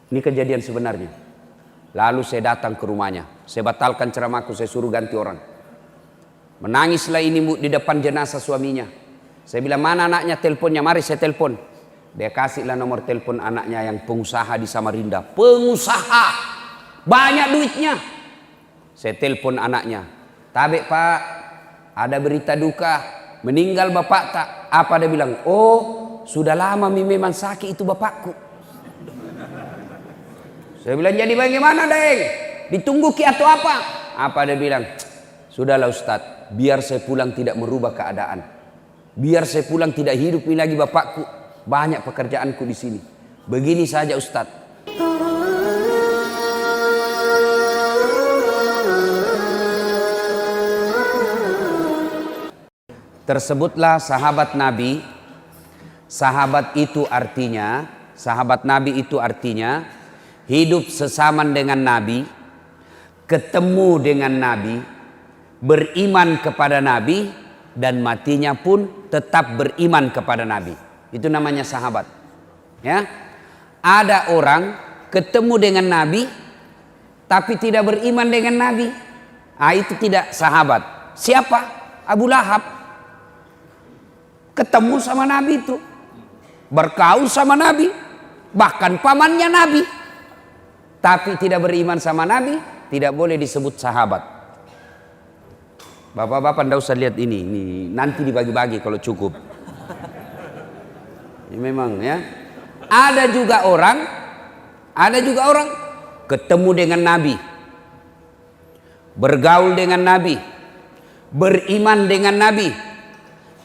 Ini kejadian sebenarnya. Lalu saya datang ke rumahnya, saya batalkan ceramahku, saya suruh ganti orang. Menangislah ini di depan jenazah suaminya. Saya bilang, mana anaknya, teleponnya, mari saya telepon. Dia kasihlah nomor telepon anaknya yang pengusaha di Samarinda. Pengusaha, banyak duitnya. Saya telepon anaknya, Tabek Pak, ada berita duka, meninggal bapak tak. Apa dia bilang? Oh, sudah lama memang sakit itu bapakku. Saya bilang, jadi bagaimana Deng? Ditunggu ki atau apa? Apa dia bilang? Sudahlah Ustadz, biar saya pulang tidak merubah keadaan. Biar saya pulang tidak hidup lagi bapakku. Banyak pekerjaanku di sini. Begini saja Ustadz. Tersebutlah sahabat Nabi. Sahabat Nabi itu artinya hidup sesaman dengan Nabi, ketemu dengan Nabi, beriman kepada Nabi, dan matinya pun tetap beriman kepada Nabi. Itu namanya sahabat. Ya, ada orang ketemu dengan Nabi, tapi tidak beriman dengan Nabi. Itu tidak sahabat. Siapa? Abu Lahab. Ketemu sama Nabi itu, berkaul sama Nabi, bahkan pamannya Nabi. Tapi tidak beriman sama Nabi, tidak boleh disebut sahabat. Bapak-bapak tidak usah lihat ini nanti dibagi-bagi kalau cukup. Ini memang ya. Ada juga orang ketemu dengan Nabi, bergaul dengan Nabi, beriman dengan Nabi,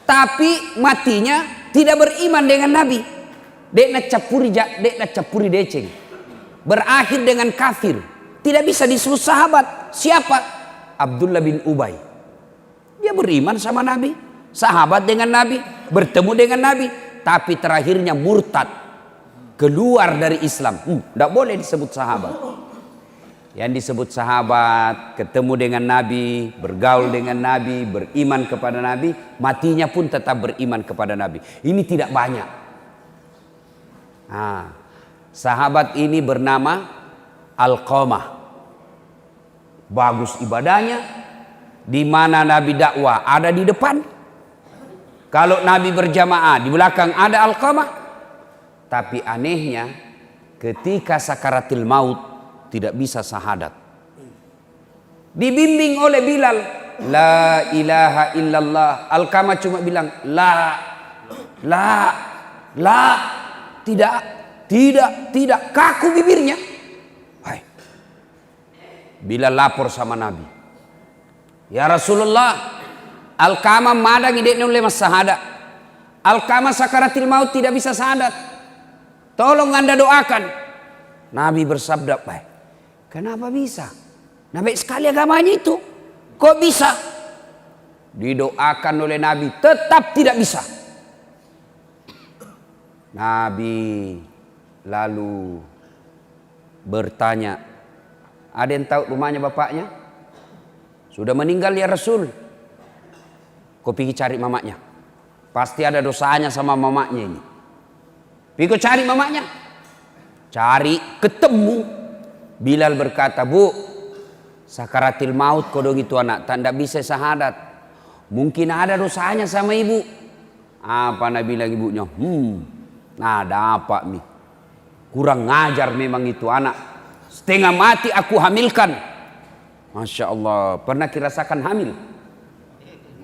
tapi matinya tidak beriman dengan Nabi. Dek capuri deceng. Berakhir dengan kafir, tidak bisa disebut sahabat. Siapa? Abdullah bin Ubay. Dia beriman sama Nabi, sahabat dengan Nabi, bertemu dengan Nabi, tapi terakhirnya murtad, keluar dari Islam. Tidak boleh disebut sahabat. Yang disebut sahabat, ketemu dengan Nabi, bergaul dengan Nabi, beriman kepada Nabi, matinya pun tetap beriman kepada Nabi. Ini tidak banyak. Sahabat ini bernama Alqamah. Bagus ibadahnya. Di mana Nabi dakwah ada di depan. Kalau Nabi berjamaah di belakang ada Alqamah. Tapi anehnya ketika sakaratil maut tidak bisa syahadat. Dibimbing oleh Bilal, la ilaha illallah. Alqamah cuma bilang la, tidak, kaku bibirnya. Bilal lapor sama Nabi, ya Rasulullah, Alqamah madang ideknya oleh mas syahadat. Alqamah sakaratil maut tidak bisa syahadat. Tolong Anda doakan. Nabi bersabda, kenapa bisa? Nabi sekali agamanya itu, kok bisa? Didoakan oleh Nabi, tetap tidak bisa. Nabi lalu bertanya, ada yang tahu rumahnya bapaknya? Sudah meninggal ya Rasul. Kau pergi cari mamanya. Pasti ada dosanya sama mamanya ini. Pergi cari mamanya. Cari, ketemu. Bilal berkata, Bu, sakaratil maut kodong itu anak, tak bisa syahadat. Mungkin ada dosanya sama ibu. Apa Nabi bilang ibunya? Ada apa mi? Kurang ngajar memang itu anak. Setengah mati aku hamilkan. Masya Allah. Pernah kirasakan hamil?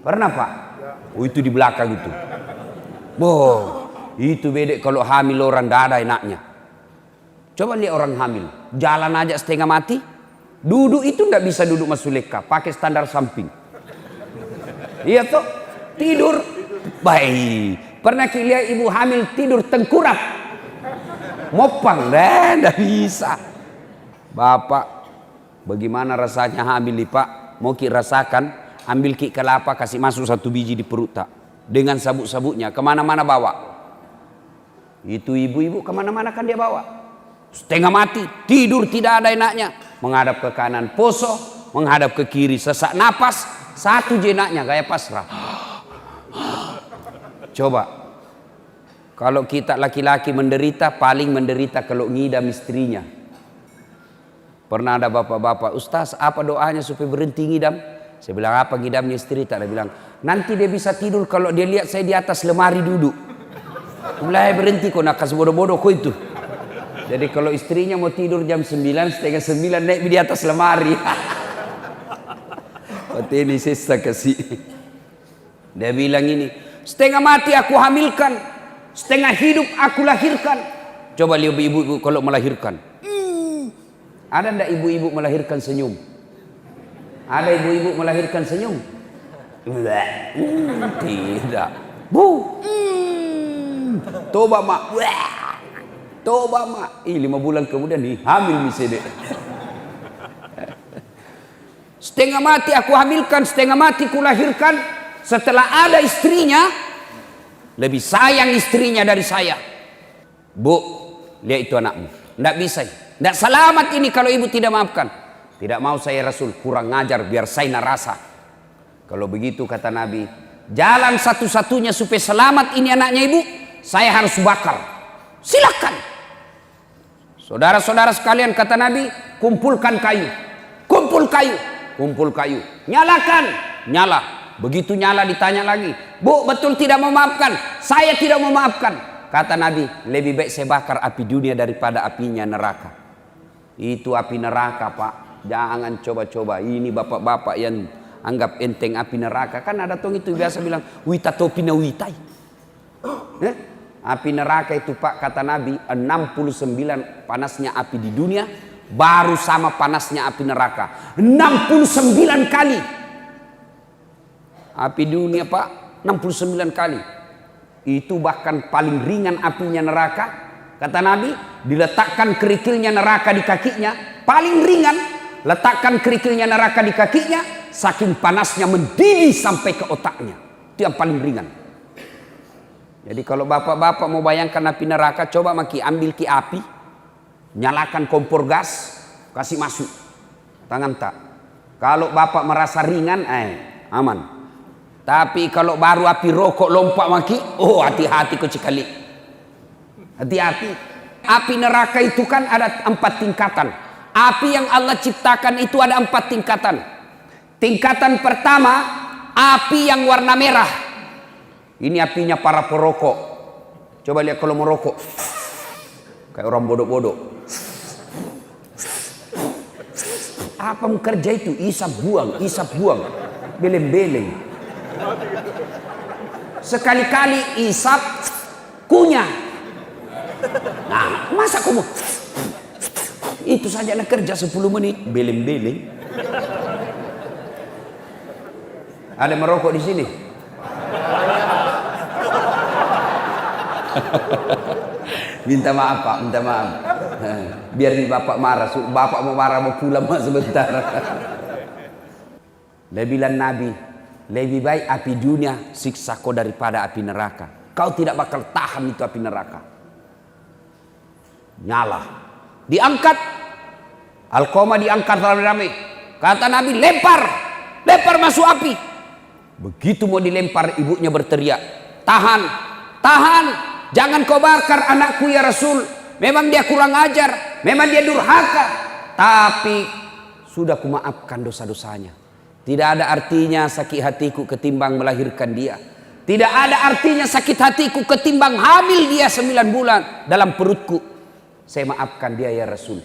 Pernah Pak? Oh itu di belakang itu. Itu bedek kalau hamil orang dah ada enaknya. Coba lihat orang hamil. Jalan aja setengah mati. Duduk itu nggak bisa duduk masuleka. Pakai standar samping. Iya toh? Tidur. Baik. Pernah lihat ibu hamil tidur tengkurap. Mopang. Nggak bisa. Bapak, bagaimana rasanya hamil nih Pak? Mau ki rasakan, ambil ki kelapa, kasih masuk 1 biji di perut tak. Dengan sabuk-sabuknya, kemana-mana bawa. Itu ibu-ibu kemana-mana kan dia bawa. Setengah mati, tidur tidak ada enaknya. Menghadap ke kanan poso, menghadap ke kiri sesak napas. 1 jenaknya gaya pasrah. Coba, Kalau kita laki-laki menderita, paling menderita kalau ngidam istrinya. Pernah ada bapak-bapak, Ustaz apa doanya supaya berhenti ngidam? Saya bilang, apa ngidamnya istri? Dia bilang, nanti dia bisa tidur kalau dia lihat saya di atas lemari duduk. Mulai berhenti kok, nakas bodoh-bodoh kok itu. Jadi kalau istrinya mau tidur jam 9, setengah 9 naik di atas lemari. Seperti ini saya kasih. Dia bilang ini, setengah mati aku hamilkan, setengah hidup aku lahirkan. Coba lihat ibu-ibu kalau melahirkan. Ada enggak ibu-ibu melahirkan senyum? Ada ibu-ibu melahirkan senyum? Tidak. Bu. Toba mak. Toba mak. 5 bulan kemudian nih hamil misalnya. Setengah mati aku hamilkan, setengah mati ku lahirkan. Setelah ada istrinya, lebih sayang istrinya dari saya. Bu, lihat itu anakmu. Tidak bisa. Tidak selamat ini kalau ibu tidak maafkan. Tidak mau saya Rasul, kurang ngajar biar saya narasa. Kalau begitu kata Nabi, jalan satu-satunya supaya selamat ini anaknya ibu, saya harus bakar. Silakan. Saudara-saudara sekalian kata Nabi, kumpulkan kayu. Kumpul kayu. Kumpul kayu. Nyalakan. Nyala. Begitu nyala ditanya lagi, Bu betul tidak mau maafkan? Saya tidak mau maafkan. Kata Nabi, lebih baik saya bakar api dunia daripada apinya neraka. Itu api neraka Pak. Jangan coba-coba. Ini bapak-bapak yang anggap enteng api neraka. Kan ada tong itu biasa bilang, wita topina witai. Api neraka itu Pak kata Nabi, 69 panasnya api di dunia, baru sama panasnya api neraka. 69 kali. Api dunia Pak, 69 kali. Itu bahkan paling ringan apinya neraka. Kata Nabi, diletakkan kerikilnya neraka di kakinya, paling ringan. Letakkan kerikilnya neraka di kakinya, saking panasnya mendidih sampai ke otaknya. Itu yang paling ringan. Jadi kalau bapak-bapak mau bayangkan api neraka, coba maki ambil ki api, nyalakan kompor gas, kasih masuk. Tangan tak. Kalau bapak merasa ringan, aman. Tapi kalau baru api rokok lompat maki, oh hati-hati kok cikali. Hati-hati. Api neraka itu kan ada 4 tingkatan. Api yang Allah ciptakan itu ada 4 tingkatan. Tingkatan pertama, api yang warna merah. Ini apinya para perokok. Coba lihat kalau merokok. Kayak orang bodoh-bodoh. Apa kerja itu? Isap buang. Beleng-beleng. Sekali-kali isap, kunyah. Nah, masa kamu itu saja nak kerja 10 menit beleng-beleng. Ada merokok di sini? Minta maaf Pak, minta maaf. Biar bapak marah, bapak mau marah mau pulang sebentar. Dia bilang Nabi, lebih baik api dunia siksa kau daripada api neraka. Kau tidak bakal tahan itu api neraka. Nyala, diangkat, Alqamah diangkat rame-rame. Kata Nabi, lempar masuk api. Begitu mau dilempar, ibunya berteriak, tahan, jangan kau bakar anakku ya Rasul. Memang dia kurang ajar, memang dia durhaka, tapi sudah kumaafkan dosa-dosanya. Tidak ada artinya sakit hatiku ketimbang melahirkan dia. Tidak ada artinya sakit hatiku ketimbang hamil dia 9 bulan dalam perutku. Saya maafkan dia ya Rasul.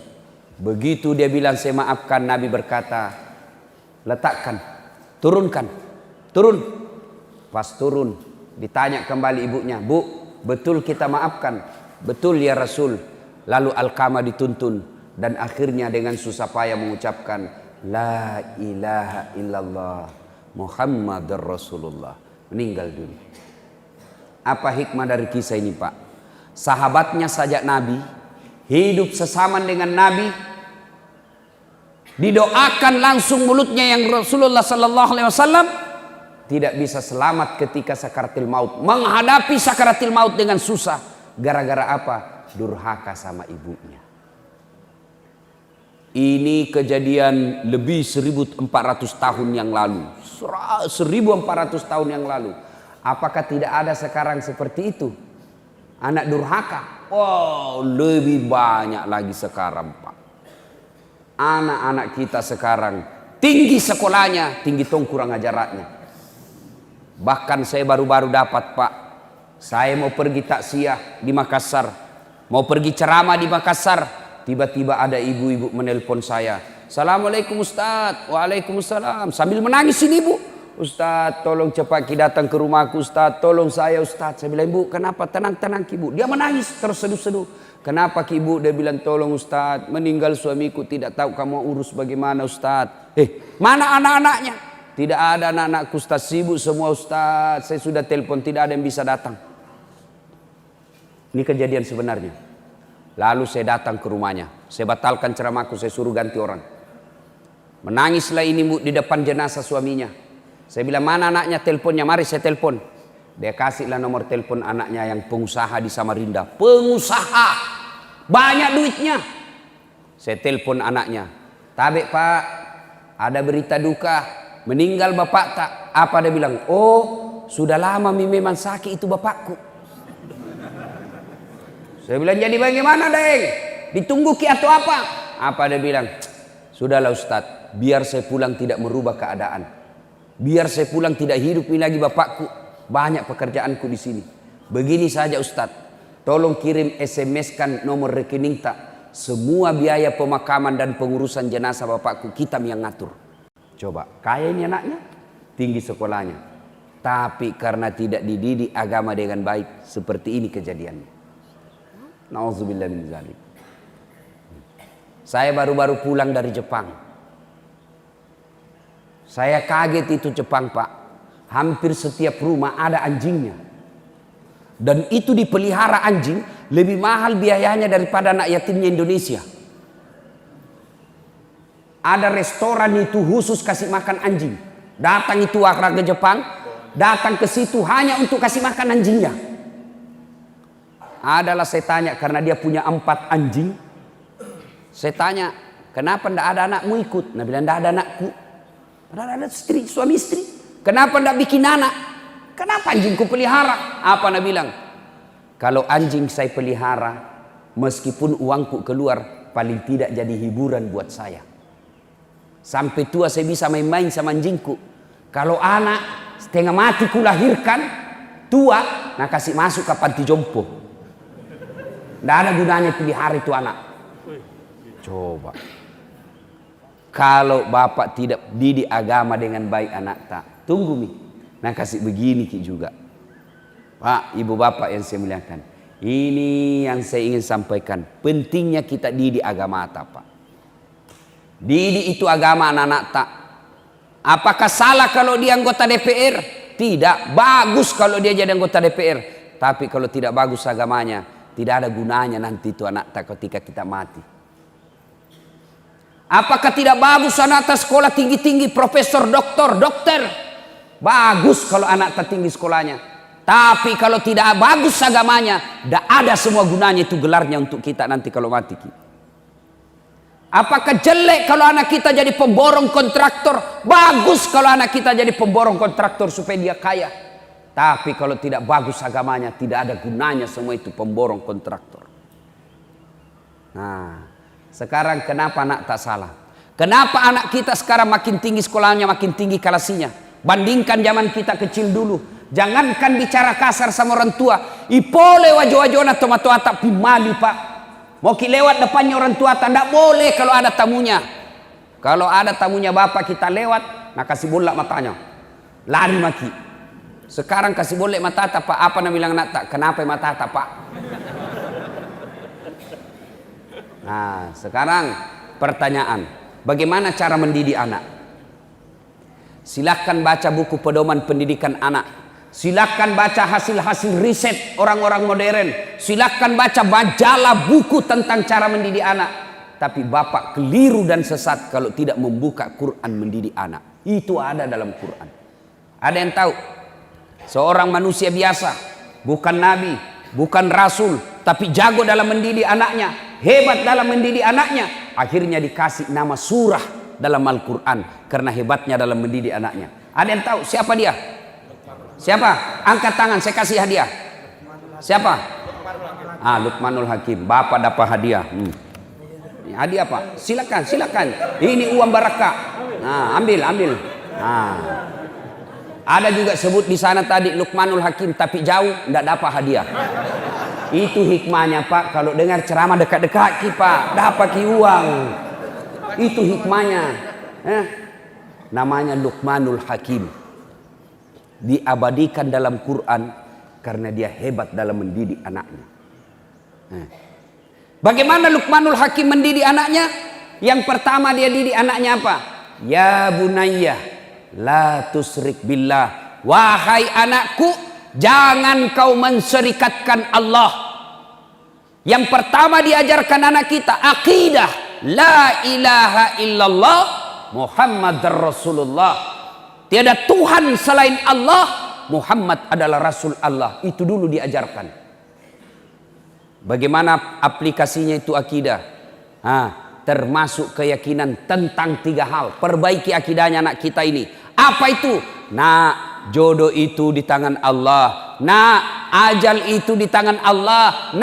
Begitu dia bilang saya maafkan, Nabi berkata, letakkan, turun. Pas turun, ditanya kembali ibunya, Bu, betul kita maafkan? Betul ya Rasul. Lalu Alqamah dituntun dan akhirnya dengan susah payah mengucapkan La ilaha illallah Muhammadur Rasulullah. Meninggal dunia. Apa hikmah dari kisah ini Pak? Sahabatnya saja Nabi, hidup sesaman dengan Nabi, didoakan langsung mulutnya yang Rasulullah sallallahu alaihi wasallam, tidak bisa selamat ketika sakaratil maut, menghadapi sakaratil maut dengan susah. Gara-gara apa? Durhaka sama ibunya. Ini kejadian lebih 1400 tahun yang lalu. 1400 tahun yang lalu. Apakah tidak ada sekarang seperti itu? anak durhaka. Wow, lebih banyak lagi sekarang, Pak. Anak-anak kita sekarang tinggi sekolahnya, tinggi tong kurang ajarannya. Bahkan saya baru-baru dapat, Pak. Saya mau pergi taksiyah di Makassar, mau pergi ceramah di Makassar, tiba-tiba ada ibu-ibu menelpon saya. Assalamualaikum Ustadz. Waalaikumsalam. Sambil menangis ini ibu. Ustadz, tolong cepat datang ke rumahku Ustadz. Tolong saya Ustadz. Saya bilang, ibu kenapa? Tenang-tenang ibu. Dia menangis terseduh-seduh. Kenapa ibu? Dia bilang, tolong Ustadz, meninggal suamiku, tidak tahu kamu urus bagaimana Ustadz. Mana anak-anaknya? Tidak ada anak-anakku Ustadz, sibuk semua Ustadz. Saya sudah telepon, tidak ada yang bisa datang. Ini kejadian sebenarnya. Lalu saya datang ke rumahnya. Saya batalkan ceramahku, saya suruh ganti orang. Menangislah ini bu di depan jenazah suaminya. Saya bilang, mana anaknya, teleponnya, mari saya telepon. Dia kasihlah nomor telepon anaknya yang pengusaha di Samarinda. Pengusaha, banyak duitnya. Saya telepon anaknya. Tabe Pak, ada berita duka, meninggal bapak tak. Apa dia bilang? Oh, sudah lama memang sakit itu bapakku. Saya bilang, jadi bagaimana Deng? Ditunggu ki atau apa? Apa dia bilang? Sudahlah Ustadz, biar saya pulang tidak merubah keadaan. Biar saya pulang tidak hidup ini lagi bapakku. Banyak pekerjaanku di sini. Begini saja Ustadz, tolong kirim SMS-kan nomor rekening tak. Semua biaya pemakaman dan pengurusan jenazah bapakku kita yang ngatur. Coba, kaya ini anaknya, tinggi sekolahnya. Tapi karena tidak dididik agama dengan baik, seperti ini kejadiannya. Nauzubillah min zalik. Saya baru-baru pulang dari Jepang. Saya kaget itu Jepang Pak. Hampir setiap rumah ada anjingnya. Dan itu dipelihara anjing lebih mahal biayanya daripada anak yatimnya Indonesia. Ada restoran itu khusus kasih makan anjing. Datang itu warga Jepang, datang ke situ hanya untuk kasih makan anjingnya. Adalah saya tanya karena dia punya 4 anjing. Saya tanya, kenapa ndak ada anakmu ikut? Nah bilang, ndak ada anakku. Padahal ada istri, suami istri. Kenapa ndak bikin anak? Kenapa anjingku pelihara? Apa nak bilang? Kalau anjing saya pelihara, meskipun uangku keluar, paling tidak jadi hiburan buat saya. Sampai tua saya bisa main-main sama anjingku. Kalau anak setengah mati ku lahirkan, tua, nah kasih masuk ke panti jompo. Nggak ada gunanya pelihara itu anak. Coba. Kalau bapak tidak didik agama dengan baik anak tak, tunggu mi. Nah kasih begini ki juga. Pak, ibu bapak yang saya muliakan. Ini yang saya ingin sampaikan. Pentingnya kita didik agama tak Pak. Didik itu agama anak-anak tak. Apakah salah kalau dia anggota DPR? Tidak. Bagus kalau dia jadi anggota DPR. Tapi kalau tidak bagus agamanya, tidak ada gunanya nanti itu anak tak ketika kita mati. Apakah tidak bagus anak tak sekolah tinggi-tinggi, profesor, dokter? Bagus kalau anak tak tinggi sekolahnya. Tapi kalau tidak bagus agamanya, tidak ada semua gunanya itu gelarnya untuk kita nanti kalau mati. Apakah jelek kalau anak kita jadi pemborong kontraktor? Bagus kalau anak kita jadi pemborong kontraktor supaya dia kaya. Tapi kalau tidak bagus agamanya, tidak ada gunanya semua itu pemborong kontraktor. Nah, sekarang kenapa anak tak salah? Kenapa anak kita sekarang makin tinggi sekolahnya, makin tinggi kelasnya? Bandingkan zaman kita kecil dulu. Jangankan bicara kasar sama orang tua. Ipole wajo-wajona tomato tak pimali Pak. Mau ki lewat depannya orang tua tak boleh kalau ada tamunya. Kalau ada tamunya bapak kita lewat, nah kasih bolak matanya. Lari maki. Sekarang kasih boleh mata tak Pak. Apa nak bilang anak tak? Kenapa mata tak Pak? Nah sekarang pertanyaan. Bagaimana cara mendidik anak? Silakan baca buku pedoman pendidikan anak. Silakan baca hasil-hasil riset orang-orang modern. Silakan baca majalah buku tentang cara mendidik anak. Tapi bapak keliru dan sesat kalau tidak membuka Quran mendidik anak. Itu ada dalam Quran. Ada yang tahu? Seorang manusia biasa, bukan nabi, bukan rasul, tapi jago dalam mendidik anaknya, hebat dalam mendidik anaknya. Akhirnya dikasih nama surah dalam Al-Quran karena hebatnya dalam mendidik anaknya. Ada yang tahu siapa dia? Siapa? Angkat tangan, saya kasih hadiah. Siapa? Luqmanul Hakim, bapak dapat hadiah. Ini hadiah Pak, silakan, silakan. Ini uang barakah. Ambil. Ada juga sebut di sana tadi Luqmanul Hakim, tapi jauh, tidak dapat hadiah. Itu hikmahnya Pak, kalau dengar ceramah dekat-dekat Pak, dapat uang. Itu hikmahnya. Namanya Luqmanul Hakim. Diabadikan dalam Quran karena dia hebat dalam mendidik anaknya. Bagaimana Luqmanul Hakim mendidik anaknya? Yang pertama dia didik anaknya apa? Ya bunayya, la tusrik billah. Wahai anakku, jangan kau menserikatkan Allah. Yang pertama diajarkan anak kita akidah la ilaha illallah Muhammadar Rasulullah. Tiada Tuhan selain Allah, Muhammad adalah Rasul Allah. Itu dulu diajarkan. Bagaimana aplikasinya itu akidah? Termasuk keyakinan tentang 3 hal. Perbaiki akidahnya anak kita ini. Apa itu? Jodoh itu di tangan Allah. Ajal itu di tangan Allah.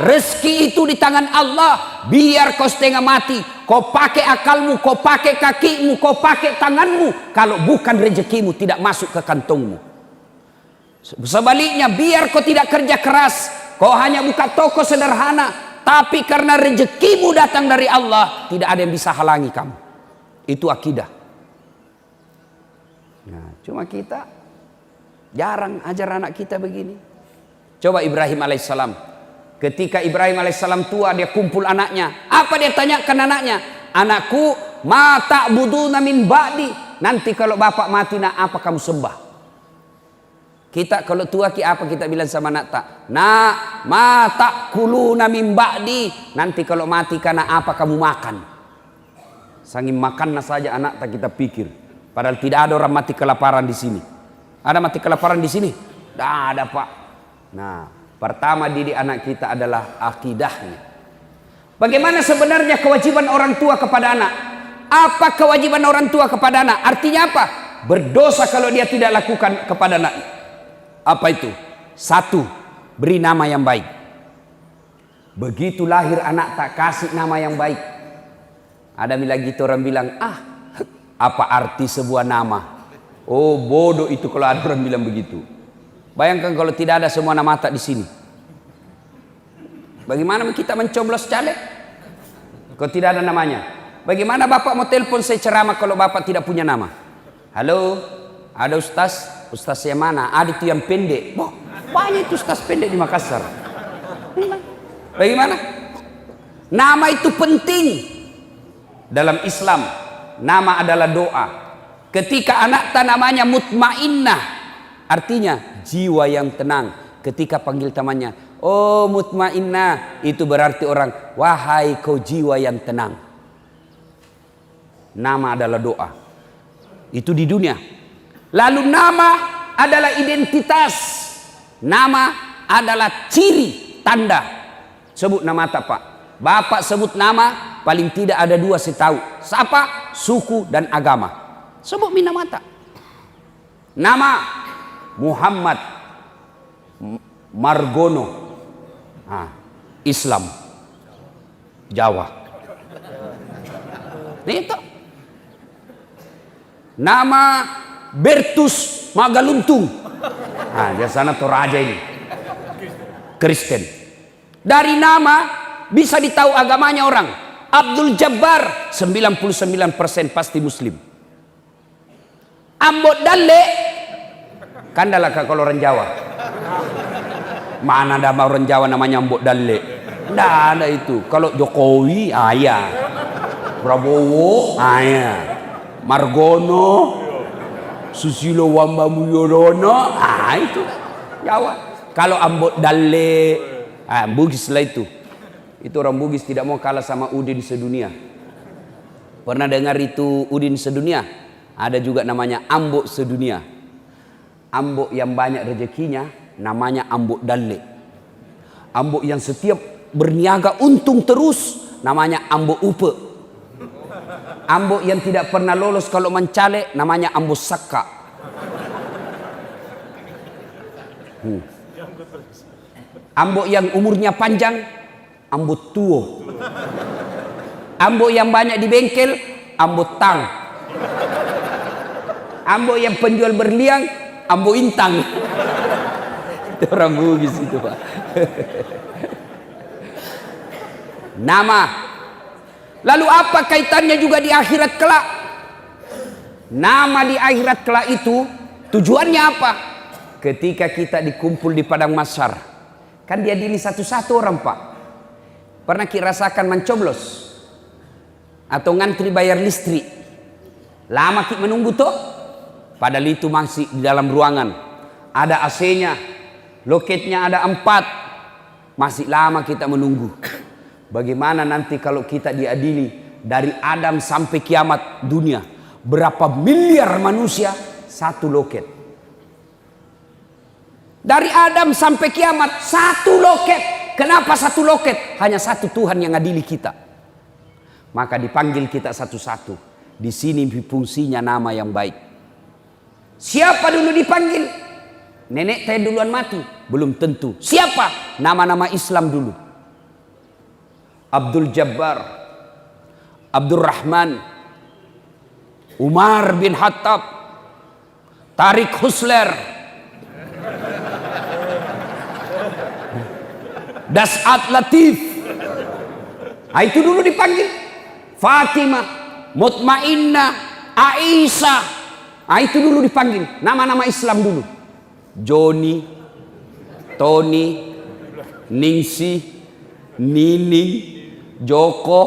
Rezeki itu di tangan Allah. Biar kau setengah mati, kau pakai akalmu, kau pakai kakimu, kau pakai tanganmu. Kalau bukan rezekimu tidak masuk ke kantongmu. Sebaliknya, biar kau tidak kerja keras, kau hanya buka toko sederhana, tapi karena rezekimu datang dari Allah, tidak ada yang bisa halangi kamu. Itu akidah. Cuma kita jarang ajar anak kita begini. Coba Ibrahim alaihissalam. Ketika Ibrahim alaihissalam tua, dia kumpul anaknya. Apa dia tanyakan anaknya? Anakku, ma ta'buduna min ba'di. Nanti kalau bapak mati, apa kamu sembah? Kita kalau tua apa kita bilang sama anak tak? Ma ta'kuluna min ba'di. Nanti kalau mati karena apa kamu makan? Saking makannya saja anak tak kita pikir. Padahal tidak ada orang mati kelaparan di sini. Ada mati kelaparan di sini? Tidak ada Pak. Pertama didik anak kita adalah akidahnya. Bagaimana sebenarnya kewajiban orang tua kepada anak? Apa kewajiban orang tua kepada anak? Artinya apa? Berdosa kalau dia tidak lakukan kepada anak. Apa itu? 1, beri nama yang baik. Begitu lahir anak tak kasih nama yang baik. Ada lagi orang bilang, apa arti sebuah nama? Oh bodoh itu kalau ada orang bilang begitu. Bayangkan kalau tidak ada semua nama tak di sini. Bagaimana kita mencoblos caleg? Kalau tidak ada namanya. Bagaimana bapak mau telepon saya ceramah kalau bapak tidak punya nama? Halo, ada ustaz? Ustaz yang mana? Ada itu yang pendek. Banyak itu ustaz pendek di Makassar. Bagaimana? Nama itu penting. Dalam Islam, nama adalah doa. Ketika anak namanya mutmainnah, artinya jiwa yang tenang. Ketika panggil temannya, oh mutmainnah, itu berarti orang, wahai kau jiwa yang tenang. Nama adalah doa. Itu di dunia. Lalu nama adalah identitas. Nama adalah ciri, tanda. Sebut nama tak Pak? Bapak sebut nama, paling tidak ada 2 saya tahu. Siapa? Suku dan agama. Sebut nama tak? Nama Muhammad Margono, Islam, Jawa. Itu. Nama Bertus Magaluntung. Dia sana tuh raja ini, Kristen. Dari nama bisa ditahu agamanya orang. Abdul Jabbar 99% pasti Muslim. Ambot Dalle, kan dalah kalau orang Jawa. Mana ada orang Jawa namanya Ambot Dalle? Tidak ada itu. Kalau Jokowi, ya. Prabowo, ya. Margono, Susilo Wamba Mulyono, itu Jawa. Kalau Ambot Dalle, Bugis lah itu. Itu orang Bugis tidak mau kalah sama Udin sedunia. Pernah dengar itu Udin sedunia? Ada juga namanya Ambok sedunia. Ambok yang banyak rezekinya namanya Ambok Dalle. Ambok yang setiap berniaga untung terus namanya Ambok Upe. Ambok yang tidak pernah lolos kalau mencalek namanya Ambok Saka. Ambo yang umurnya panjang, ambo tuo. Ambo yang banyak di bengkel, ambo tang. Ambo yang penjual berlian, ambo intang. Itu orang Bugis itu, Pak. Nama. Lalu apa kaitannya juga di akhirat kelak? Nama di akhirat kelak itu tujuannya apa? Ketika kita dikumpul di padang mahsyar, kan diadili satu-satu orang, Pak. Pernah rasakan mencoblos atau ngantri bayar listrik? Lama kita menunggu toh? Padahal itu masih di dalam ruangan. Ada AC-nya, loketnya ada 4. Masih lama kita menunggu. Bagaimana nanti kalau kita diadili dari Adam sampai kiamat dunia? Berapa miliar manusia satu loket? Dari Adam sampai kiamat satu loket. Kenapa satu loket? Hanya satu Tuhan yang adili kita. Maka dipanggil kita satu-satu. Di sini fungsinya nama yang baik. Siapa dulu dipanggil? Nenek saya duluan mati? Belum tentu. Siapa? Nama-nama Islam dulu. Abdul Jabbar, Abdul Rahman, Umar bin Khattab, Tariq Husler, Das'at Latif. Nah, itu dulu dipanggil. Fatimah, Mutmainnah, Aisyah. Nah, itu dulu dipanggil. Nama-nama Islam dulu. Joni, Tony, Ningsi, Nining, Joko.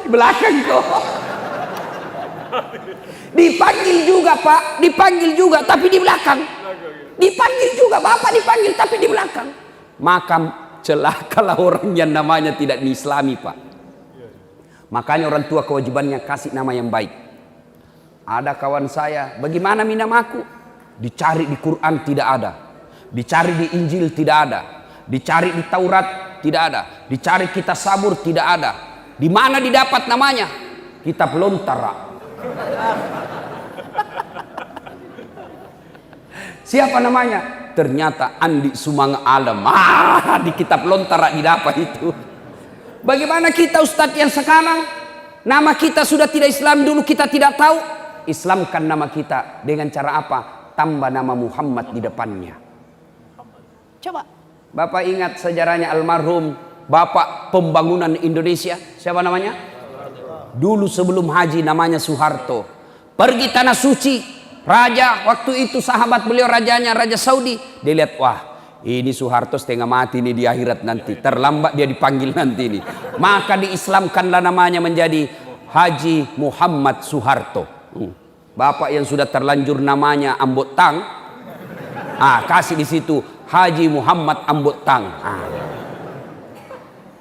Di belakang kok. Dipanggil juga, Pak. Dipanggil juga, tapi di belakang. Dipanggil juga, Bapak dipanggil, tapi di belakang. Maka celakalah orang yang namanya tidak diislami, Pak. Makanya orang tua kewajibannya kasih nama yang baik. Ada kawan saya, bagaimana namaku? Dicari di Quran tidak ada. Dicari di Injil tidak ada. Dicari di Taurat tidak ada. Dicari kitab Sabur tidak ada. Di mana didapat namanya? Kitab Lontara. Siapa namanya? Ternyata Andi Sumang Alam. Di kitab Lontara didapat itu. Bagaimana kita Ustadz yang sekarang? Nama kita sudah tidak Islam, dulu kita tidak tahu. Islamkan nama kita dengan cara apa? Tambah nama Muhammad di depannya. Coba. Bapak ingat sejarahnya almarhum Bapak Pembangunan Indonesia. Siapa namanya? Dulu sebelum haji namanya Soeharto. Pergi tanah suci. Raja waktu itu sahabat beliau rajanya Raja Saudi. Dia lihat, wah ini Soeharto setengah mati nih di akhirat nanti. Terlambat dia dipanggil nanti nih. Maka diislamkanlah namanya menjadi Haji Muhammad Soeharto. Bapak yang sudah terlanjur namanya Ambot Tang, kasih di situ Haji Muhammad Ambot Tang.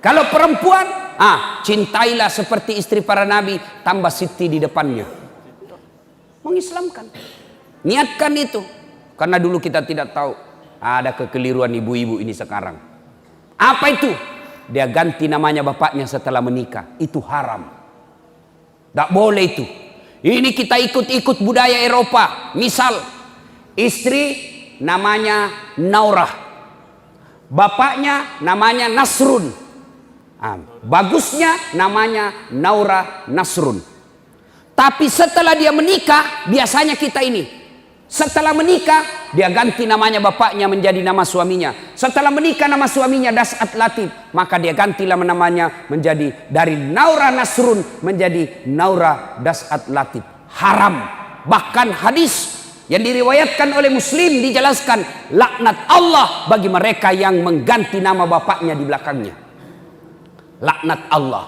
Kalau perempuan, cintailah seperti istri para nabi, tambah Siti di depannya. Mengislamkan. Niatkan itu. Karena dulu kita tidak tahu. Ada kekeliruan ibu-ibu ini sekarang. Apa itu? Dia ganti namanya bapaknya setelah menikah. Itu haram. Tak boleh itu. Ini kita ikut-ikut budaya Eropa. Misal, istri namanya Naurah. Bapaknya namanya Nasrun. Bagusnya namanya Naura Nasrun. Tapi setelah dia menikah, biasanya kita ini. Setelah menikah, dia ganti namanya bapaknya menjadi nama suaminya. Setelah menikah nama suaminya Das'at Latif. Maka dia gantilah namanya menjadi dari Naura Nasrun menjadi Naura Das'at Latif. Haram. Bahkan hadis yang diriwayatkan oleh Muslim dijelaskan, laknat Allah bagi mereka yang mengganti nama bapaknya di belakangnya. Laknat Allah.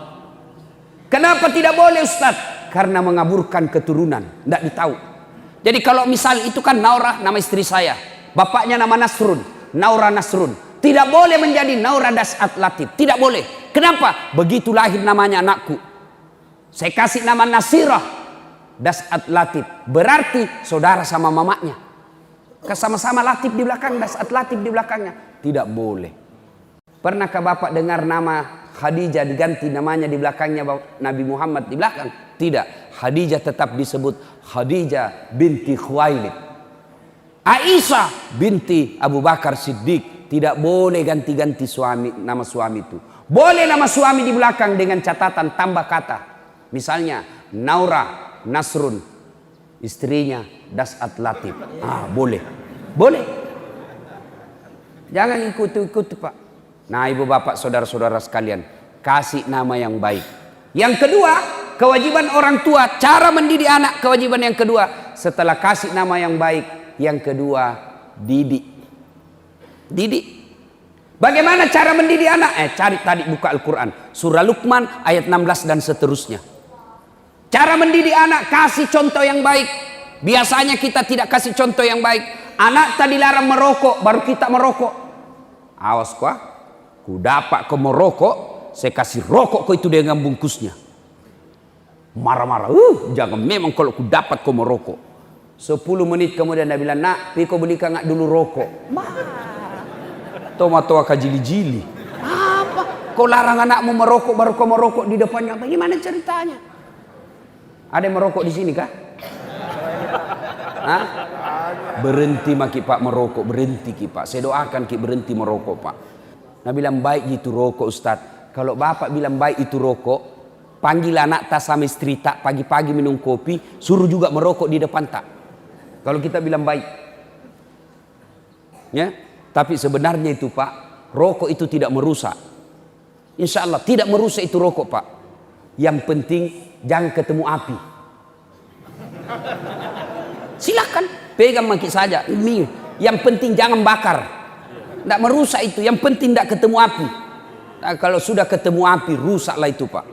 Kenapa tidak boleh Ustaz? Karena mengaburkan keturunan. Tidak ditahu. Jadi kalau misal itu kan Naura nama istri saya. Bapaknya nama Nasrun. Naura Nasrun. Tidak boleh menjadi Naura Das'at Latif. Tidak boleh. Kenapa? Begitu lahir namanya anakku. Saya kasih nama Nasirah Das'at Latif. Berarti saudara sama mamanya. Sama-sama Latif di belakang. Das'at Latif di belakangnya. Tidak boleh. Pernahkah Bapak dengar nama Khadijah diganti namanya di belakangnya Nabi Muhammad di belakang? Tidak. Khadijah tetap disebut Khadijah binti Khuwailid. Aisyah binti Abu Bakar Siddiq. tidak boleh ganti-ganti nama suami itu. Boleh nama suami di belakang dengan catatan tambah kata. Misalnya Naura Nasrun, istrinya Dasat Latif. Boleh. Boleh. Jangan ikut-ikut, Pak. Nah, ibu bapak, saudara-saudara sekalian, kasih nama yang baik. Yang kedua, kewajiban orang tua, cara mendidik anak, kewajiban yang kedua. Setelah kasih nama yang baik, yang kedua, didik. Didik. Bagaimana cara mendidik anak? Cari tadi, buka Al-Quran. Surah Luqman ayat 16 dan seterusnya. Cara mendidik anak, kasih contoh yang baik. Biasanya kita tidak kasih contoh yang baik. Anak tadi larang merokok, baru kita merokok. Awas ku dapat kau merokok, saya kasih rokok kau itu dengan bungkusnya. Marah-marah, jangan, memang kalau ku dapat kau merokok. 10 menit kemudian dia bilang, nak, kau belikan nggak dulu rokok. Toa kajili-jili. Apa? Kau larang anakmu merokok, baru kau merokok di depannya. Bagaimana ceritanya? Ada yang merokok di sini kah? Berhenti maki Pak merokok, berhenti ki Pak. Saya doakan ki berhenti merokok Pak. Nah bilang baik itu rokok Ustadz. Kalau bapak bilang baik itu rokok, panggil anak tak sama istri tak pagi-pagi minum kopi, suruh juga merokok di depan tak. Kalau kita bilang baik, ya. Tapi sebenarnya itu Pak, rokok itu tidak merusak. Insya Allah tidak merusak itu rokok Pak. Yang penting jangan ketemu api. Silakan pegang maki saja. Ini yang penting jangan bakar. Tidak merusak itu. Yang penting tidak ketemu api. Nah, kalau sudah ketemu api rusaklah itu Pak.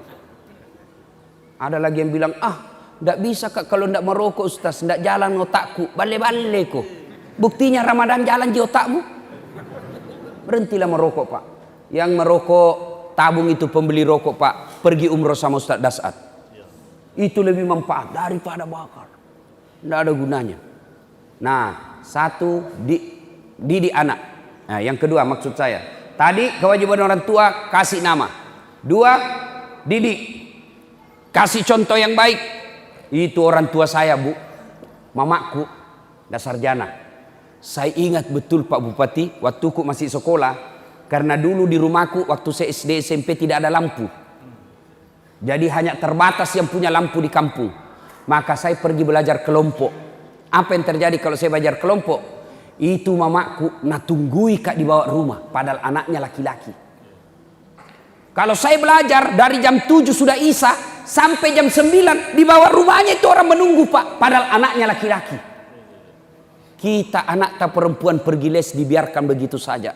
Ada lagi yang bilang, tidak bisa Kak kalau tidak merokok Ustaz, tidak jalan otakku, bale-bale kok. Buktinya Ramadan jalan di otakmu. Berhentilah merokok Pak. Yang merokok tabung itu pembeli rokok Pak, pergi umroh sama Ustaz Dasat. Itu lebih manfaat daripada bakar. Tidak ada gunanya. Nah, satu didik anak. Nah, yang kedua maksud saya, tadi kewajiban orang tua kasih nama. 2, didik. Kasih contoh yang baik. Itu orang tua saya Bu, mamaku, sarjana. Saya ingat betul Pak Bupati, waktu ku masih sekolah, karena dulu di rumahku waktu saya SD SMP tidak ada lampu. Jadi hanya terbatas yang punya lampu di kampung. Maka saya pergi belajar kelompok. Apa yang terjadi kalau saya belajar kelompok? Itu mamaku natunggui Kak di bawah rumah, padahal anaknya laki-laki. Kalau saya belajar dari jam 7 sudah isya sampai jam 9 di bawah rumahnya itu orang menunggu Pak, padahal anaknya laki-laki. Kita anak tak perempuan pergi les dibiarkan begitu saja.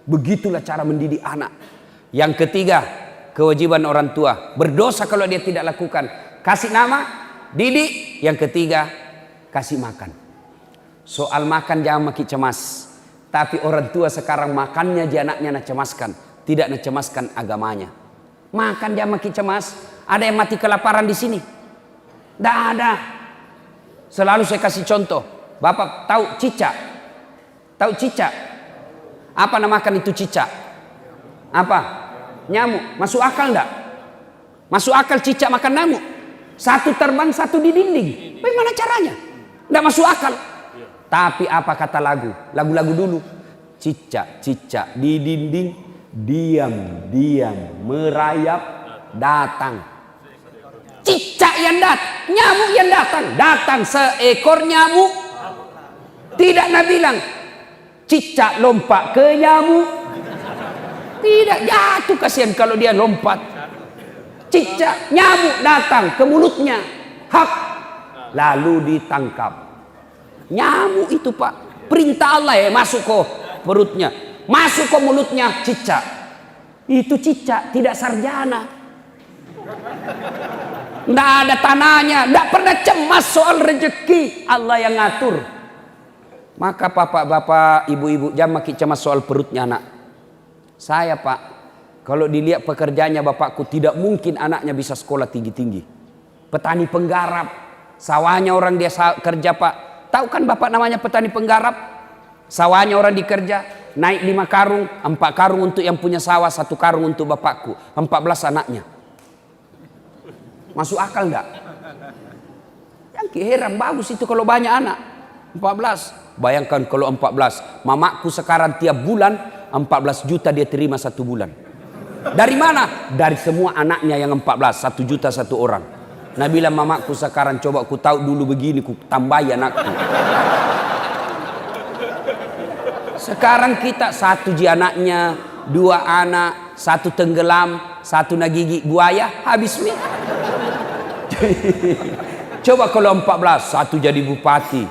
Begitulah cara mendidik anak. Yang ketiga, kewajiban orang tua. Berdosa kalau dia tidak lakukan. Kasih nama, didik. Yang ketiga, kasih makan. Soal makan jangan makin cemas. Tapi orang tua sekarang makannya dia anaknya nak cemaskan. Tidak nak cemaskan agamanya. Makan jangan makin cemas. Ada yang mati kelaparan di sini? Tidak ada. Selalu saya kasih contoh. Bapak tahu cicak? Tahu cicak? Apa namakan itu cicak? Apa? Nyamuk. Masuk akal enggak? Masuk akal cicak makan nyamuk? Satu terbang, satu di dinding. Bagaimana caranya? Enggak masuk akal. Tapi apa kata lagu? Lagu-lagu dulu. Cicak-cicak di dinding, diam-diam merayap datang. Cicak yang datang, nyamuk yang datang. Datang seekor nyamuk. Tidak Nabi bilang cicak lompat ke nyamuk. Tidak, jatuh kasihan kalau dia lompat. Cicak, nyamuk datang ke mulutnya. Hak. Lalu ditangkap. Nyamuk itu Pak, perintah Allah ya masuk ke perutnya. Masuk ke mulutnya cicak. Itu cicak, tidak sarjana. Tidak ada tanahnya, tidak pernah cemas soal rezeki. Allah yang ngatur. Maka bapak-bapak, ibu-ibu jangan makin cemas soal perutnya anak. Saya Pak, kalau dilihat pekerjaannya bapakku, tidak mungkin anaknya bisa sekolah tinggi-tinggi. Petani penggarap, sawahnya orang dia kerja Pak. Tahu kan bapak namanya petani penggarap? Sawahnya orang dikerja, naik 5 karung, 4 karung untuk yang punya sawah, 1 karung untuk bapakku, 14 anaknya. Masuk akal enggak? Yang heran bagus itu kalau banyak anak. 14. Bayangkan kalau 14. Mamaku sekarang tiap bulan 14 juta dia terima satu bulan. Dari mana? Dari semua anaknya yang 14. 1 juta satu orang. Nah bilang mamaku sekarang, coba ku tahu dulu begini, ku tambahi anakku. Sekarang kita 1 ji anaknya, 2 anak, 1 tenggelam, 1 nagigi buaya, habis mi. Coba kalau 14, 1 jadi bupati,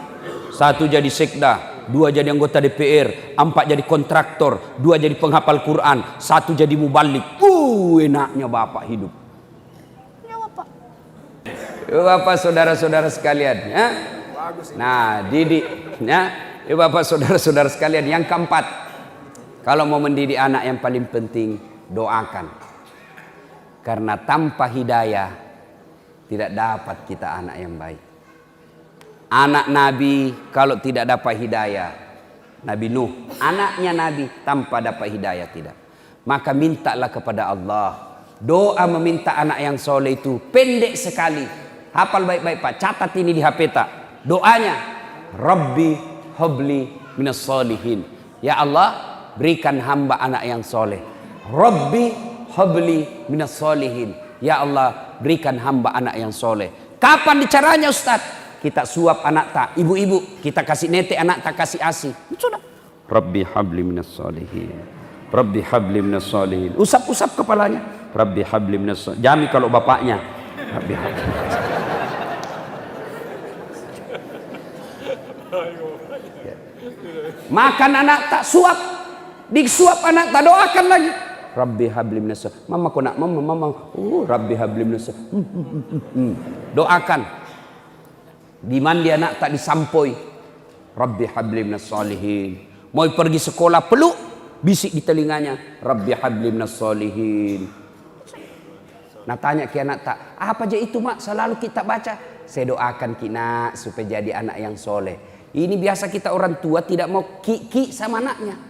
1 jadi sekda, 2 jadi anggota DPR, 4 jadi kontraktor, 2 jadi penghafal Quran, 1 jadi mubalik. Enaknya bapak hidup. Ya bapak. Bapak saudara-saudara sekalian, ya. Nah, didik, ya. Bapak saudara-saudara sekalian, yang keempat, kalau mau mendidik anak yang paling penting, doakan. Karena tanpa hidayah tidak dapat kita anak yang baik. Anak Nabi kalau tidak dapat hidayah, Nabi Nuh, anaknya Nabi tanpa dapat hidayah tidak. Maka mintalah kepada Allah. Doa meminta anak yang soleh itu pendek sekali. Hafal baik-baik Pak, catat ini di HP tak. Doanya, Rabbi habli minas solihin. Ya Allah, berikan hamba anak yang soleh. Rabbi habli minas solihin. Ya Allah, berikan hamba anak yang soleh. Kapan caranya Ustaz? Kita suap anak tak, ibu-ibu kita kasih nete anak tak, kasih asi. Sudah. Rabbi habli minas solihin. Rabbi habli minas solihin. Usap-usap kepalanya. Rabbi habli minas solihin. Jami kalau bapaknya. Rabbi habli. Makan anak tak, suap. Disuap anak tak, doakan lagi. Rabbi habli minas solihin. Mama kau nak, mama. Rabbi habli minas solihin. Doakan. Di mandi anak tak disampoi. Rabbi habli minas solihin. Mau pergi sekolah peluk, bisik di telinganya, Rabbi habli minas solihin. Nah tanya ke anak tak, apa aja itu mak selalu kita baca? Saya doakan kina supaya jadi anak yang soleh. Ini biasa kita orang tua tidak mau ki sama anaknya.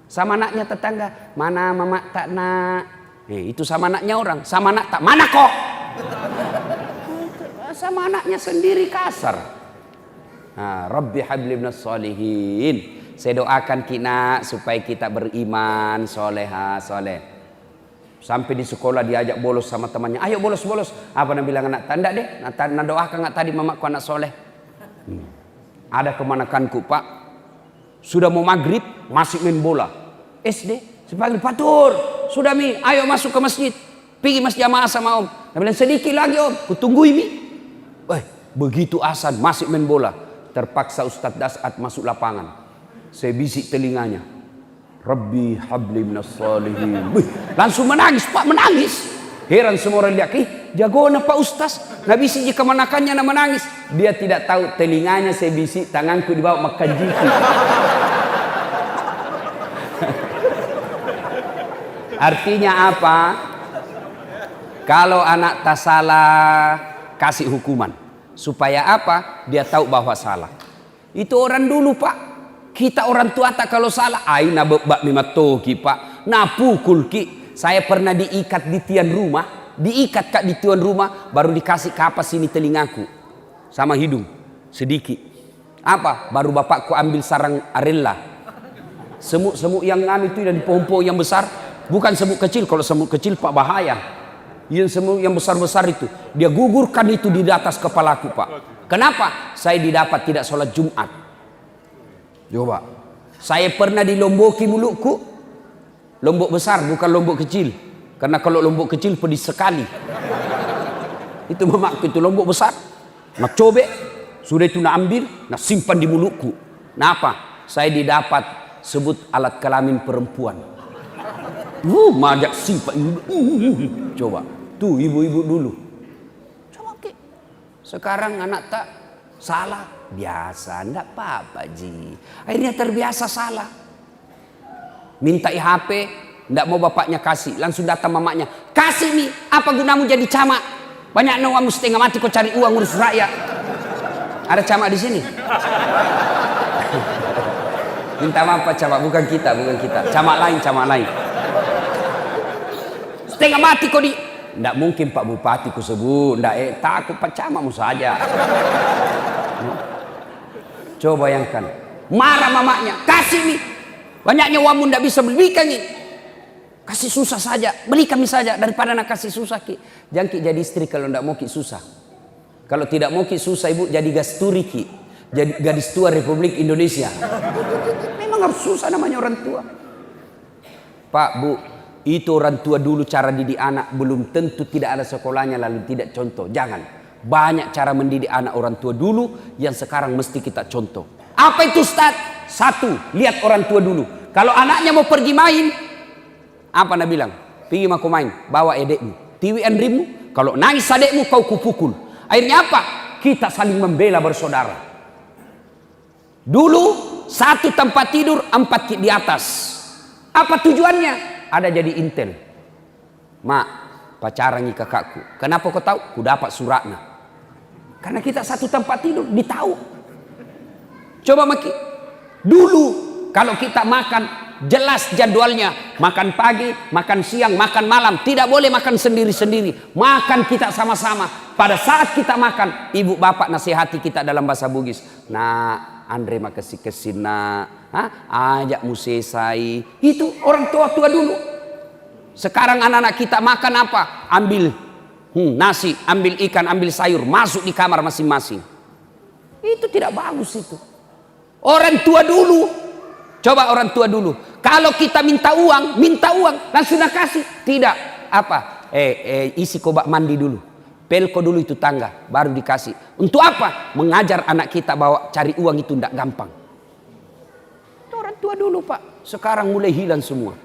Sama anaknya tetangga, mana mama tak nak. Itu sama anaknya orang, sama anak tak, mana kok? Sama anaknya sendiri kasar. Nah, Rabbi habli minas solihin. Saya doakan kita supaya kita beriman, soleha, soleh. Sampai di sekolah diajak bolos sama temannya. Ayo bolos. Apa nak bilang anak? Tanda deh. Nak doakan nggak tadi mamaku anak soleh. Ada kemanakanku Pak. Sudah mau maghrib masih main bola. SD. Sepanggil Fatur. Sudah mi. Ayo masuk ke masjid. Pergi masjid jamaah sama om. Dia bilang sedikit lagi om. Kutunggu mi. Begitu asan masih main bola. Terpaksa Ustadz Dasat masuk lapangan. Saya bisik telinganya. Rabbi habli minas solihin. Langsung menangis Pak, menangis. Heran semua orang lihat, jagoan Pak Ustaz. Nggak bisik jika menakannya nak menangis. Dia tidak tahu telinganya saya bisik, tanganku dibawa makan jiki. Artinya apa? Kalau anak tak salah, kasih hukuman. Supaya apa? Dia tahu bahwa salah. Itu orang dulu Pak. Kita orang tua tak kalau salah, aina bebak mimatoki Pak. Nah pukul ki. Saya pernah diikat di tiang rumah. Diikat Kak di tiang rumah. Baru dikasih kapas ini telingaku. Sama hidung. Sedikit. Apa? Baru bapakku ambil sarang arella. Semut-semut yang itu dan pohon-pohon yang besar. Bukan semut kecil. Kalau semut kecil Pak bahaya. Yang semut yang besar-besar itu. Dia gugurkan itu di atas kepalaku Pak. Kenapa? Saya didapat tidak sholat Jumat. Coba. Saya pernah dilomboki mulutku. Lombok besar bukan lombok kecil. Karena kalau lombok kecil pedih sekali. Itu mamaku itu lombok besar. Nak cobek. Sudah itu nak ambil. Nak simpan di mulutku. Nah apa? Saya didapat sebut alat kelamin perempuan. Majak simpan. Coba. Tuh ibu-ibu dulu. Coba ke. Sekarang anak tak salah. Biasa. Enggak apa-apa Ji. Akhirnya terbiasa salah. Minta HP. Enggak mau bapaknya kasih. Langsung datang mamanya. Kasih nih. Apa gunamu jadi camat? Banyak uangmu setengah mati kau cari uang urus rakyat. Ada camat di sini. Minta maaf Pak camat. Bukan kita. Camat lain. Setengah mati kau di. Enggak mungkin Pak Bupati ku sebut. Enggak takut Pak camatmu saja. Coba bayangkan. Marah mamanya, kasih nih. Banyaknya wamun tidak bisa belikan nih. Kasih susah saja, beli kami saja daripada nak kasih susah ki. Jangan ki jadi istri kalau tidak mau ki susah. Kalau tidak mau ki susah ibu jadi gasturi ki. Jadi gadis tua Republik Indonesia. Memang harus susah namanya orang tua. Pak, Bu, itu orang tua dulu cara didik anak belum tentu tidak ada sekolahnya lalu tidak contoh. Jangan. Banyak cara mendidik anak orang tua dulu yang sekarang mesti kita contoh. Apa itu Ustaz? Satu, lihat orang tua dulu. Kalau anaknya mau pergi main, apa nak bilang? Pergi aku main, bawa adekmu. Tiwian rimu, kalau nangis adekmu kau kupukul. Akhirnya apa? Kita saling membela bersaudara. Dulu satu tempat tidur, 4 di atas. Apa tujuannya? Ada jadi intel. Mak, pacaran nih kakakku. Kenapa kau tahu? Ku dapat suratnya. Karena kita satu tempat tidur, ditahu. Coba maki. Dulu kalau kita makan jelas jadwalnya. Makan pagi, makan siang, makan malam. Tidak boleh makan sendiri-sendiri. Makan kita sama-sama. Pada saat kita makan, ibu bapak nasihati kita dalam bahasa Bugis. Nah, Andre makasih kesina. Ajak musesai. Itu orang tua-tua dulu. Sekarang anak-anak kita makan apa? Ambil nasi, ambil ikan, ambil sayur. Masuk di kamar masing-masing. Itu tidak bagus itu. Orang tua dulu. Coba orang tua dulu. Kalau kita minta uang langsung nak kasih. Tidak. Apa? Isi kobak mandi dulu. Pelko dulu itu tangga, baru dikasih. Untuk apa? Mengajar anak kita bahwa cari uang itu tidak gampang. Itu orang tua dulu Pak. Sekarang mulai hilang semua.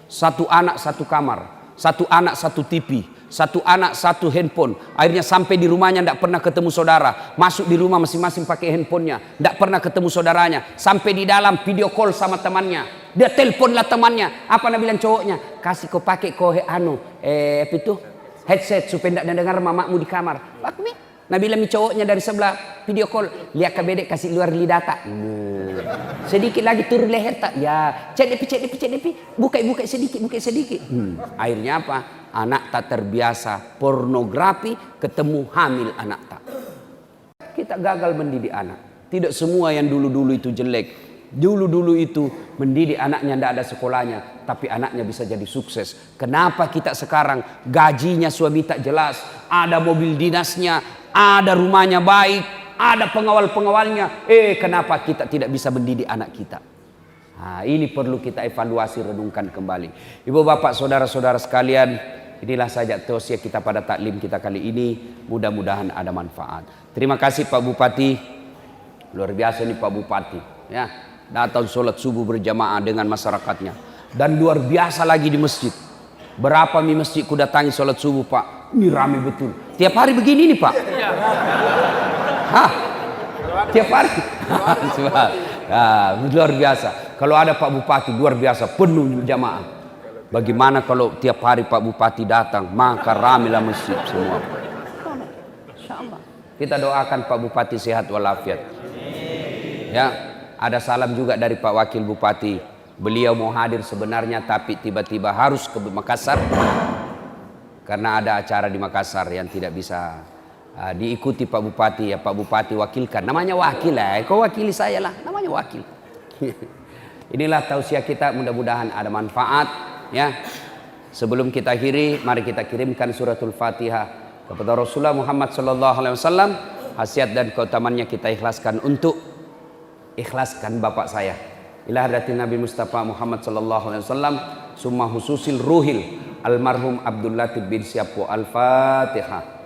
Satu anak satu kamar. Satu anak satu TV. Satu anak satu handphone. Akhirnya sampai di rumahnya tidak pernah ketemu saudara. Masuk di rumah masing-masing pakai handphonenya. Tidak pernah ketemu saudaranya. Sampai di dalam video call sama temannya. Dia teleponlah temannya. Apa nak bilang cowoknya? Kasih kau pakai kau apa itu? Headset supaya tidak dengar mamamu di kamar. Pak mi. Nabila mi cowoknya dari sebelah video call. Lihat ke bedek kasih luar lidata. Sedikit lagi turun leher tak? Ya. Cek depi. Buka sedikit. Akhirnya apa? Anak tak terbiasa pornografi, ketemu hamil anak tak. Kita gagal mendidik anak. Tidak semua yang dulu-dulu itu jelek. Dulu-dulu itu mendidik anaknya tidak ada sekolahnya, tapi anaknya bisa jadi sukses. Kenapa kita sekarang gajinya suami tak jelas, ada mobil dinasnya, ada rumahnya baik, ada pengawal-pengawalnya. Kenapa kita tidak bisa mendidik anak kita? Nah, ini perlu kita evaluasi, renungkan kembali. Ibu bapak saudara-saudara sekalian, inilah saja tausiah kita pada taklim kita kali ini. Mudah-mudahan ada manfaat. Terima kasih Pak Bupati. Luar biasa nih Pak Bupati. Ya, datang sholat subuh berjamaah dengan masyarakatnya. Dan luar biasa lagi di masjid. Berapa mi masjid ku datangi sholat subuh Pak? Ini rame betul. Tiap hari begini nih Pak? Tiap hari? Luar biasa. Kalau ada Pak Bupati luar biasa, penuh jamaah. Bagaimana kalau tiap hari Pak Bupati datang, maka ramilah masjid semua. Insyaallah. Kita doakan Pak Bupati sehat walafiat. Ya, ada salam juga dari Pak Wakil Bupati. Beliau mau hadir sebenarnya tapi tiba-tiba harus ke Makassar karena ada acara di Makassar yang tidak bisa diikuti Pak Bupati. Ya Pak Bupati wakilkan, namanya wakil lah. Kau wakili saya lah, namanya wakil. Inilah tausiah kita, mudah-mudahan ada manfaat. Ya, sebelum kita akhiri, mari kita kirimkan suratul Fatihah kepada Rasulullah Muhammad SAW. Khasiat dan keutamannya kita ikhlaskan untuk ikhlaskan bapak saya. Ila hadratin Nabi Mustafa Muhammad SAW. Summa hususil ruhil almarhum Abdul Latif bin Syabwa. Al-Fatihah.